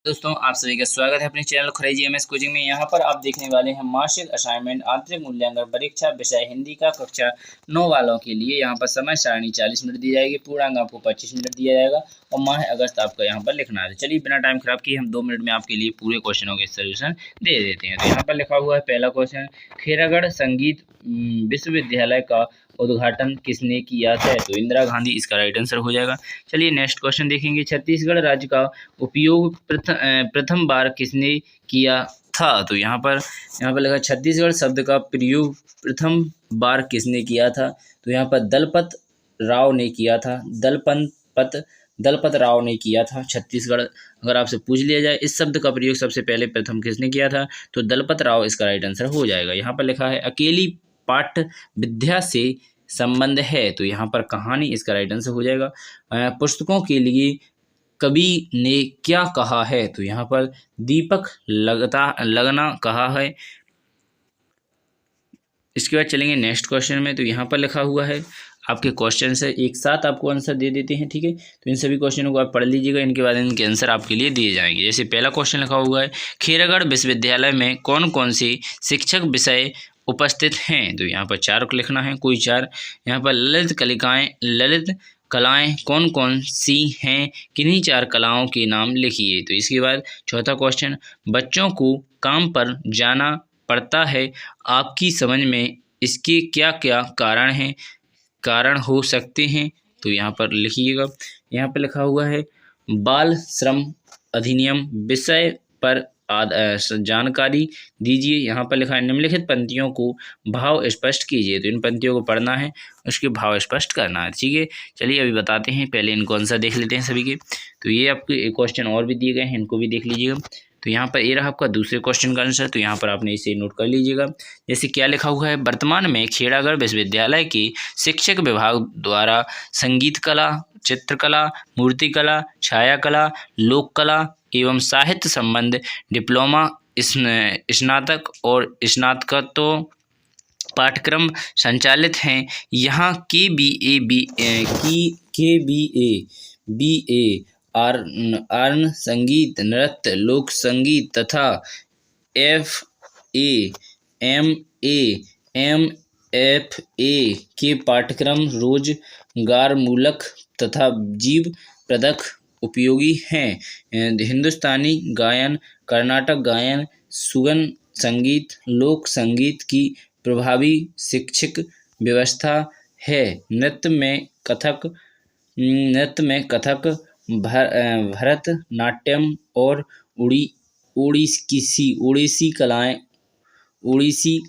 दोस्तों आप सभी का स्वागत है अपने चैनल खुराई जीएमएस कोचिंग में। यहाँ पर आप देखने वाले हैं मार्कशीट असाइनमेंट आंतरिक मूल्यांकन परीक्षा विषय हिंदी का कक्षा 9 वालों के लिए। यहाँ पर समय सारणी 40 मिनट दी जाएगी, पूर्णांक आपको 25 मिनट दिया जाएगा और माह अगस्त आपका यहाँ पर लिखना है। चलिए बिना टाइम खराब किए हम 2 मिनट में आपके लिए पूरे क्वेश्चनों के सोल्यूशन दे देते हैं। तो यहाँ पर लिखा हुआ है पहला क्वेश्चन, खैरागढ़ संगीत विश्वविद्यालय का उद्घाटन किसने किया है? तो इंदिरा गांधी इसका राइट आंसर हो जाएगा। चलिए नेक्स्ट क्वेश्चन देखेंगे, छत्तीसगढ़ राज्य का उपयोग प्रथम बार किसने किया था? तो यहाँ पर लिखा छत्तीसगढ़ शब्द का प्रयोग प्रथम बार किसने किया था? तो यहाँ पर दलपत राव ने किया था। दलपत राव ने किया था छत्तीसगढ़। अगर आपसे पूछ लिया जाए इस शब्द का प्रयोग सबसे पहले प्रथम किसने किया था, तो दलपत राव इसका राइट आंसर हो जाएगा। यहाँ पर लिखा है अकेली पाठ विद्या से संबंध है, तो यहाँ पर कहानी इसका राइट आंसर हो जाएगा। पुस्तकों के लिए कवि ने क्या कहा है? तो यहाँ पर दीपक लगना कहा है। इसके बाद चलेंगे नेक्स्ट क्वेश्चन में। तो यहाँ पर लिखा हुआ है, आपके क्वेश्चन से एक साथ आपको आंसर दे देते हैं, ठीक है। तो इन सभी क्वेश्चनों को आप पढ़ लीजिएगा, इनके बाद इनके आंसर आपके लिए दिए जाएंगे। जैसे पहला क्वेश्चन लिखा हुआ है, खैरागढ़ विश्वविद्यालय में कौन कौन से शिक्षक विषय उपस्थित हैं? तो यहाँ पर 4 को लिखना है, कोई 4। यहाँ पर ललित कलाएं कौन कौन सी हैं? किन्हीं 4 कलाओं के नाम लिखिए। तो इसके बाद चौथा क्वेश्चन, बच्चों को काम पर जाना पड़ता है, आपकी समझ में इसके क्या क्या कारण हो सकते हैं? तो यहाँ पर लिखिएगा। यहाँ पर लिखा हुआ है बाल श्रम अधिनियम विषय पर जानकारी दीजिए। यहाँ पर लिखा है निम्नलिखित पंक्तियों को भाव स्पष्ट कीजिए। तो इन पंक्तियों को पढ़ना है, उसके भाव स्पष्ट करना है, ठीक है। चलिए अभी बताते हैं, पहले इनको आंसर देख लेते हैं सभी के। तो ये आपके क्वेश्चन और भी दिए गए हैं, इनको भी देख लीजिएगा। तो यहाँ पर ये रहा आपका दूसरे क्वेश्चन का आंसर, तो यहाँ पर आपने इसे नोट कर लीजिएगा। जैसे क्या लिखा हुआ है, वर्तमान में खैरागढ़ विश्वविद्यालय के शिक्षक विभाग द्वारा संगीत कला, चित्रकला, मूर्तिकला, छाया कला, लोक कला एवं साहित्य संबंध डिप्लोमा, स्नातक और स्नातकोत्तर पाठ्यक्रम संचालित हैं। यहाँ के बी ए आर्न संगीत, नृत्य, लोक संगीत तथा MA के पाठ्यक्रम रोजगारमूलक तथा जीव प्रदक उपयोगी हैं। हिंदुस्तानी गायन, कर्नाटक गायन, सुगम संगीत, लोक संगीत की प्रभावी शिक्षक व्यवस्था है। नृत्य में भरतनाट्यम और ओडिसी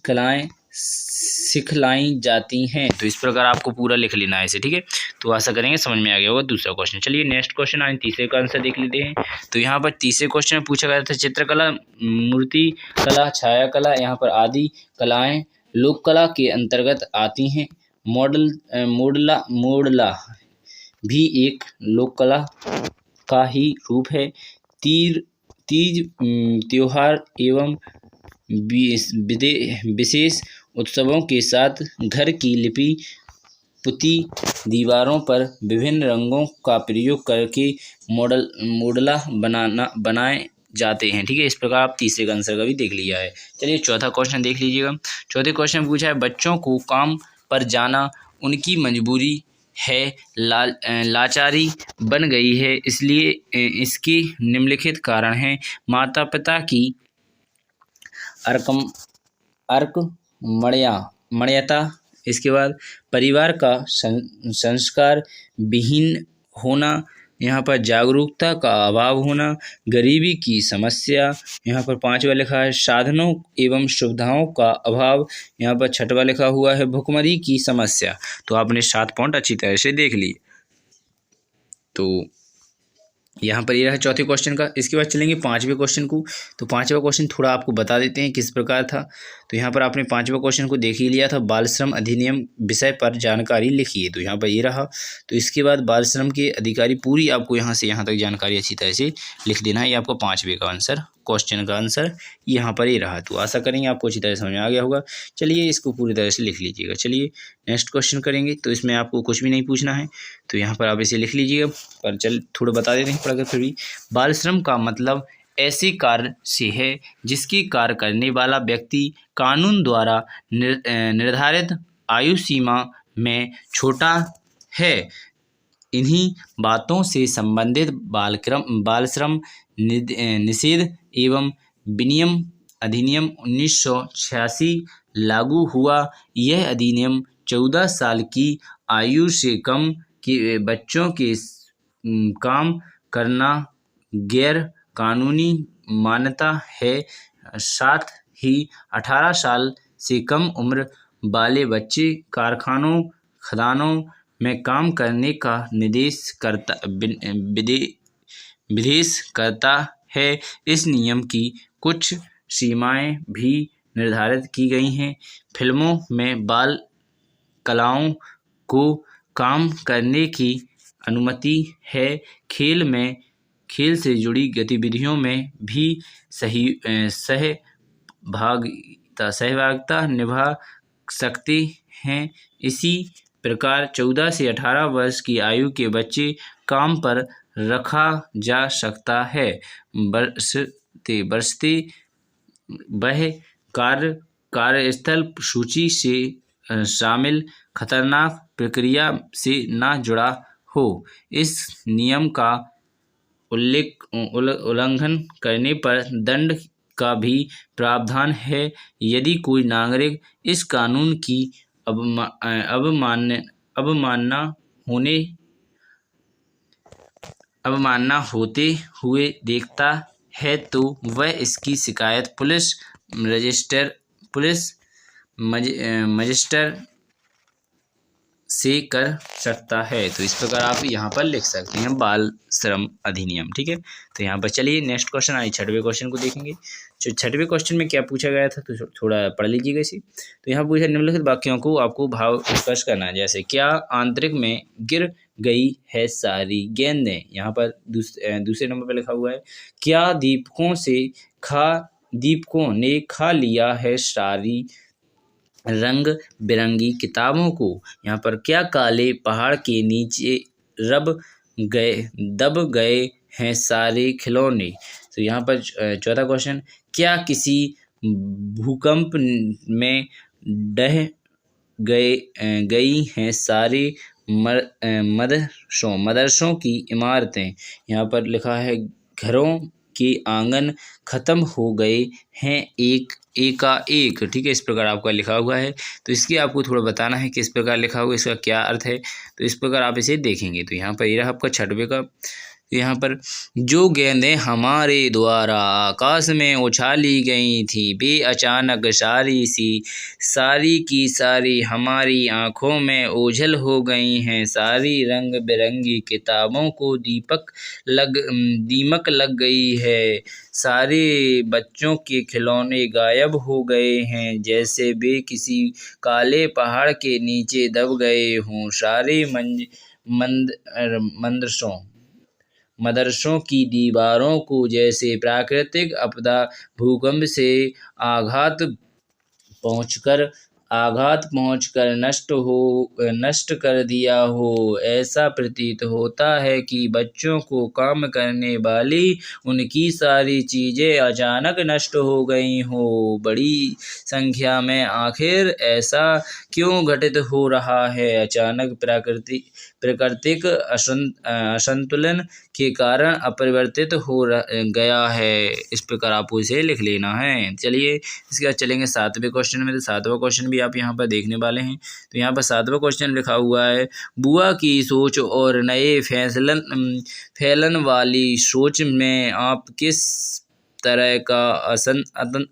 कलाएं सिखलाई जाती हैं। तो इस प्रकार आपको पूरा लिख लेना है इसे, ठीक है। तो आशा करेंगे समझ में आ गया होगा दूसरा क्वेश्चन। चलिए नेक्स्ट क्वेश्चन आज तीसरे का आंसर देख लेते हैं। तो यहाँ पर तीसरे क्वेश्चन में पूछा गया था चित्रकला, मूर्ति कला, छाया कला, यहाँ पर आदि कलाएं लोक कला के अंतर्गत आती हैं। मोडला भी एक लोक कला का ही रूप है। तीज त्योहार एवं विशेष उत्सवों के साथ घर की लिपि पुती दीवारों पर विभिन्न रंगों का प्रयोग करके मोडला बनाए जाते हैं, ठीक है। इस प्रकार आप तीसरे का आंसर का भी देख लिया है। चलिए चौथा क्वेश्चन देख लीजिएगा। चौथे क्वेश्चन पूछा है बच्चों को काम पर जाना उनकी मजबूरी है, लाचारी बन गई है, इसलिए इसके निम्नलिखित कारण हैं। माता पिता की मर्यादा, इसके बाद परिवार का संस्कार विहीन होना, यहाँ पर जागरूकता का अभाव होना, गरीबी की समस्या, यहाँ पर 5वां लिखा है साधनों एवं सुविधाओं का अभाव, यहाँ पर 6वां लिखा हुआ है भुखमरी की समस्या। तो आपने 7 पॉइंट अच्छी तरह से देख लिए। तो यहाँ पर ये रहा चौथे क्वेश्चन का। इसके बाद चलेंगे 5वें क्वेश्चन को। तो 5वां क्वेश्चन थोड़ा आपको बता देते हैं किस प्रकार था। तो यहाँ पर आपने 5वां क्वेश्चन को देख ही लिया था, बाल श्रम अधिनियम विषय पर जानकारी लिखिए। तो यहाँ पर ये रहा। तो इसके बाद बाल श्रम के अधिकारी पूरी आपको यहाँ से यहाँ तक जानकारी अच्छी तरह से लिख देना है। ये आपका 5वें का आंसर, क्वेश्चन का आंसर यहाँ पर ही रहा। तो आशा करेंगे आपको अच्छी तरह समझ में आ गया होगा। चलिए इसको पूरी तरह से लिख लीजिएगा। चलिए नेक्स्ट क्वेश्चन करेंगे। तो इसमें आपको कुछ भी नहीं पूछना है, तो यहाँ पर आप इसे लिख लीजिएगा। पर चल थोड़ा बता देते हैं पढ़कर फिर भी। बाल श्रम का मतलब ऐसे कार्य से है जिसकी कार्य करने वाला व्यक्ति कानून द्वारा निर्धारित आयु सीमा में छोटा है। इन्हीं बातों से संबंधित बाल श्रम निषेध एवं विनियम अधिनियम 1986 लागू हुआ। यह अधिनियम 14 साल की आयु से कम के बच्चों के काम करना गैर कानूनी मान्यता है। साथ ही 18 साल से कम उम्र वाले बच्चे कारखानों खदानों में काम करने का विदेश करता है। इस नियम की कुछ सीमाएं भी निर्धारित की गई हैं। फिल्मों में बाल कलाओं को काम करने की अनुमति है। खेल से जुड़ी गतिविधियों में भी सहभागिता निभा सकते हैं। इसी प्रकार 14 से 18 वर्ष की आयु के बच्चे काम पर रखा जा सकता है। बशर्ते वह कार्यस्थल सूची से शामिल खतरनाक प्रक्रिया से ना जुड़ा हो। इस नियम का उल्लंघन करने पर दंड का भी प्रावधान है। यदि कोई नागरिक इस कानून की अवमानना होते हुए देखता है तो वह इसकी शिकायत पुलिस मजिस्ट्रेट से कर सकता है। तो इस प्रकार आप यहाँ पर लिख सकते हैं बाल श्रम अधिनियम। ठीक है, तो यहाँ पर चलिए नेक्स्ट क्वेश्चन आइए 6वें क्वेश्चन को देखेंगे। जो 6वें क्वेश्चन में क्या पूछा गया था तो थोड़ा पढ़ लीजिएगा इसे। तो यहाँ पूछा निम्नलिखित वाक्यों को आपको भाव स्पष्ट करना है। जैसे क्या आंतरिक में गिर गई है सारी गेंदें। यहाँ पर दूसरे नंबर पर लिखा हुआ है क्या दीपकों ने खा लिया है सारी रंग बिरंगी किताबों को। यहाँ पर क्या काले पहाड़ के नीचे दब गए हैं सारे खिलौने। तो यहाँ पर चौथा क्वेश्चन क्या किसी भूकंप में ढह गई हैं सारे मदरसों की इमारतें। यहाँ पर लिखा है घरों के आंगन खत्म हो गए हैं एकाएक। ठीक है, इस प्रकार आपका लिखा हुआ है। तो इसकी आपको थोड़ा बताना है कि इस प्रकार लिखा हुआ इसका क्या अर्थ है। तो इस प्रकार आप इसे देखेंगे। तो यहाँ पर ये रहा आपका 6वें का। यहाँ पर जो गेंदें हमारे द्वारा आकाश में उछाली गई थी वे अचानक सारी की सारी हमारी आँखों में ओझल हो गई हैं। सारी रंग बिरंगी किताबों को दीमक लग गई है। सारे बच्चों के खिलौने गायब हो गए हैं जैसे वे किसी काले पहाड़ के नीचे दब गए हों। सारे मदरसों की दीवारों को जैसे प्राकृतिक आपदा भूकंप से आघात पहुंचकर नष्ट कर दिया हो। ऐसा प्रतीत होता है कि बच्चों को काम करने वाली उनकी सारी चीज़ें अचानक नष्ट हो गई हो। बड़ी संख्या में आखिर ऐसा क्यों घटित हो रहा है। अचानक प्राकृतिक असंतुलन के कारण अपरिवर्तित हो गया है। इस प्रकार आपको इसे लिख लेना है। चलिए इसके बाद चलेंगे 7वें क्वेश्चन में। तो 7वां क्वेश्चन भी आप यहाँ पर देखने वाले हैं। तो यहाँ पर 7वां क्वेश्चन लिखा हुआ है बुआ की सोच और नए फैलन वाली सोच में आप किस तरह का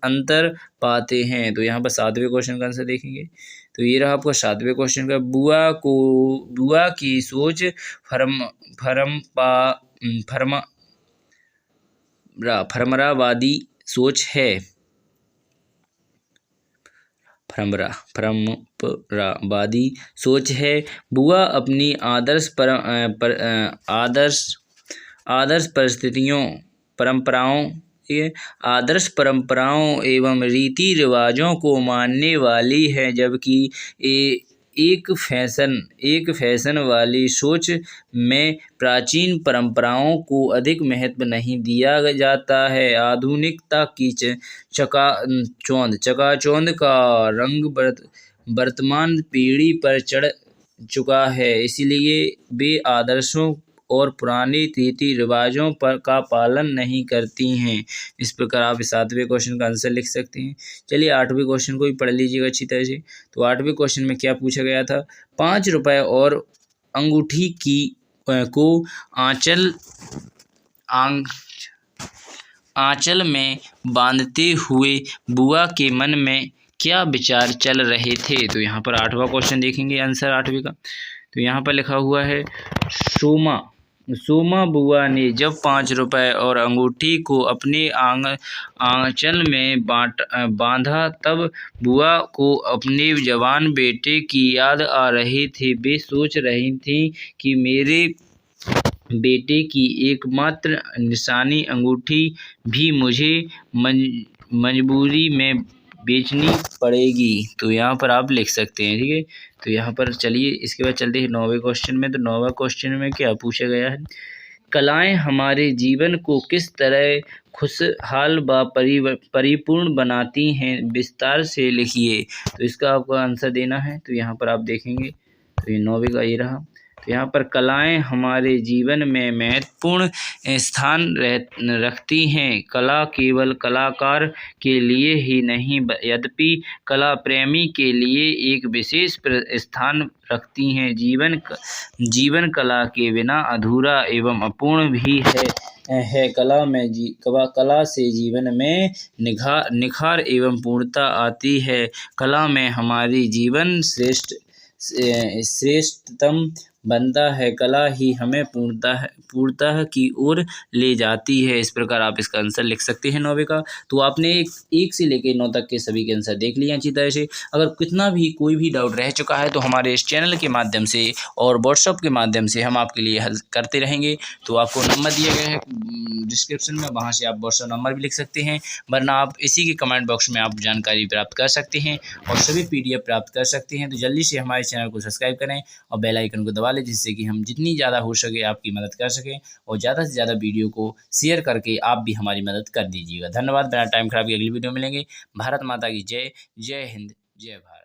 अंतर पाते हैं। तो यहाँ पर 7वें क्वेश्चन का आंसर देखेंगे। तो ये रहा आपका 7वें क्वेश्चन का। बुआ की सोच फरमरावादी सोच है। फरमरावादी सोच है। बुआ अपनी आदर्श परंपराओं एवं रीति रिवाजों को मानने वाली है, जबकि एक फैशन वाली सोच में प्राचीन परंपराओं को अधिक महत्व नहीं दिया जाता है। आधुनिकता की चकाचौंध का रंग वर्तमान पीढ़ी पर चढ़ चुका है, इसलिए वे आदर्शों और पुराने रीति रिवाजों का पालन नहीं करती हैं। इस प्रकार आप इस 7वें क्वेश्चन का आंसर लिख सकते हैं। चलिए 8वें क्वेश्चन को भी पढ़ लीजिएगा अच्छी तरह से। तो 8वें क्वेश्चन में क्या पूछा गया था, 5 रुपए और अंगूठी को आंचल में बांधते हुए बुआ के मन में क्या विचार चल रहे थे। तो यहाँ पर 8वां क्वेश्चन देखेंगे आंसर 8वें का। तो यहाँ पर लिखा हुआ है, सोमा बुआ ने जब 5 रुपए और अंगूठी को अपने आंचल में बांधा, तब बुआ को अपने जवान बेटे की याद आ रही थी। वे सोच रही थी कि मेरे बेटे की एकमात्र निशानी अंगूठी भी मुझे मजबूरी में बेचनी पड़ेगी। तो यहाँ पर आप लिख सकते हैं, ठीक है। तो यहाँ पर चलिए इसके बाद चलते हैं 9वें क्वेश्चन में। तो 9वां क्वेश्चन में क्या पूछा गया है, कलाएं हमारे जीवन को किस तरह खुशहाल व परिपूर्ण बनाती हैं, विस्तार से लिखिए। तो इसका आपको आंसर देना है। तो यहाँ पर आप देखेंगे, तो ये 9वें का ये रहा। तो यहाँ पर कलाएं हमारे जीवन में महत्वपूर्ण स्थान रखती हैं। कला केवल कलाकार के लिए ही नहीं, यद्यपि कला प्रेमी के लिए एक विशेष स्थान रखती हैं। जीवन कला के बिना अधूरा एवं अपूर्ण भी है। कला से जीवन में निखार एवं पूर्णता आती है। कला में हमारी जीवन श्रेष्ठतम बनता है। कला ही हमें पूर्णता की ओर ले जाती है। इस प्रकार आप इसका आंसर लिख सकते हैं 9वें का। तो आपने 1 से लेकर 9 तक के सभी के आंसर देख लिए अच्छी तरह से। अगर कितना भी कोई भी डाउट रह चुका है तो हमारे इस चैनल के माध्यम से और व्हाट्सएप के माध्यम से हम आपके लिए हल करते रहेंगे। तो आपको नंबर दिया गया है डिस्क्रिप्शन में, वहाँ से आप व्हाट्सएप नंबर भी लिख सकते हैं, वरना आप इसी के कमेंट बॉक्स में आप जानकारी प्राप्त कर सकते हैं और सभी PDF प्राप्त कर सकते हैं। तो जल्दी से हमारे चैनल को सब्सक्राइब करें और बेल आइकन को दबा लें, जिससे कि हम जितनी ज़्यादा हो सके आपकी मदद कर सकें और ज़्यादा से ज़्यादा वीडियो को शेयर करके आप भी हमारी मदद कर दीजिएगा। धन्यवाद। बिना टाइम खराब के अगली वीडियो मिलेंगे। भारत माता की जय। जय हिंद, जय भारत।